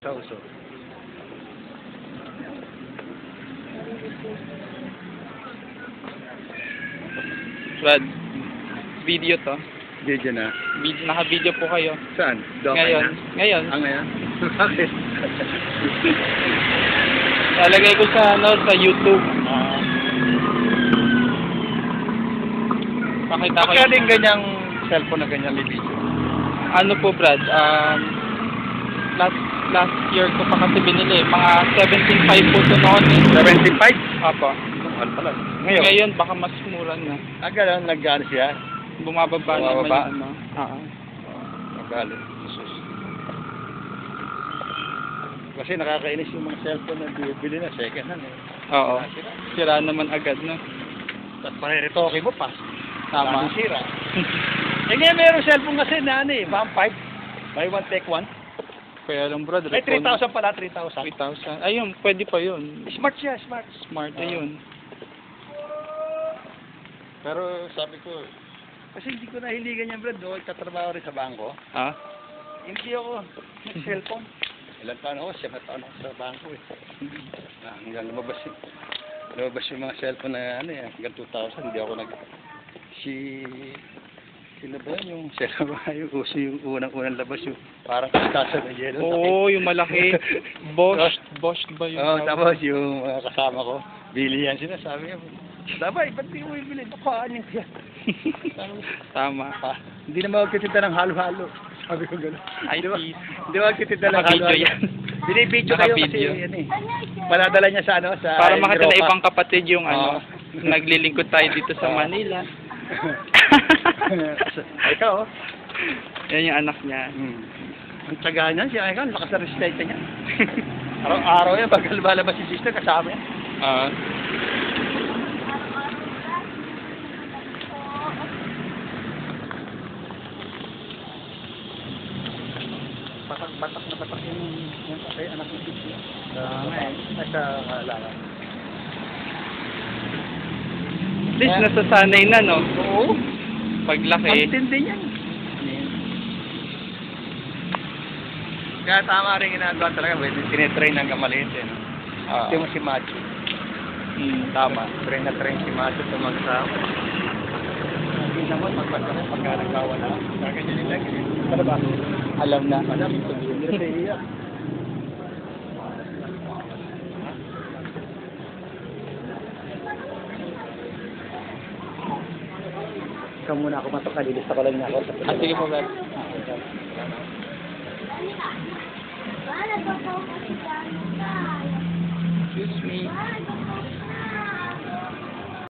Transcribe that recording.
Sa uso. Brad, video to. Video na. Naka-video po kayo. Saan? Ngayon. Ngayon. Ngayon? Bakit? Lalagay ko sa, sa YouTube. Pakita ko Kaya din ganyang cellphone na ganyan may video. Ano po, Brad? Last year ko pa kasi binili. Mga 17.5 po ito noon. 75? Apo. Mahal pala. Ngayon, baka mas mura na. Gano'n, nag-ano siya? Bumababa Bumababa? naman. Magalo. Kasi nakakainis yung mga cellphone na bibili na second hand. Oo. Sira naman agad, no? Tapos pariritoke mo pa. Tama. Sira. Ngayon mayroong cellphone kasi na ano eh, BAM 5. Buy one, take one. Kaya lang, Brad. Ay, 3,000 pala, 3,000. 3,000. Ayun, pwede pa yun. Smart siya, smart. Smart, ayun. Pero sabi ko, kasi hindi ko nahiligan yan, Brad. Doon, tatrabaho rin sa bangko. Ha? Hindi ako nag-cellphone. Ilan taon ako? 7 taon ako sa bangko eh. Hanggang lumabas yung mga cellphone na ano eh. Hanggang 2000, hindi ako sino ba yun? Yung cellphone, yung uso yung unang labas yung parang kastasa na yelo. Oo, yung malaki. Bosch ba yun? Oo, tapos yung kasama ko, bili yan sinasabi niya. Dabay, ba't di mo ibili? Nakuhaan niya yan. Tama. Hindi na magkitita ng halo-halo. Sabi ko gano'n. Ay, Hindi magkitita ng naka-video halo-halo. yan. Binibidyo kayo kasi yan eh. Paladala niya sa ano, sa para makita na Europa. ibang kapatid yung ano, naglilingkod tayo dito sa Manila. Ikaw oh. Yan yung anak niya. Ang taga niyan, siya ikaw, lakas na respeto niya. Araw-araw yan, pag lumalabas si sister, kasama yan. Batak na batak yung patay, anak ng sister. Sa halaman. At least nasasanay na, no? Oo. Paglaki. Ang tindi niyan. Kaya tama rin ginagawa talaga, tinitrain hanggang maliit eh. No? Ito mo si Macho. Tama. Train na train si Macho sa mag-asawa. Hindi naman pagka nagkawala. Kaganyan nila. Ano ba? Alam na. Alam. Hindi na iiyak. Ikaw muna ako matok. Kalilista ko lang niya ako. Sige po, Brad. Wala pa po.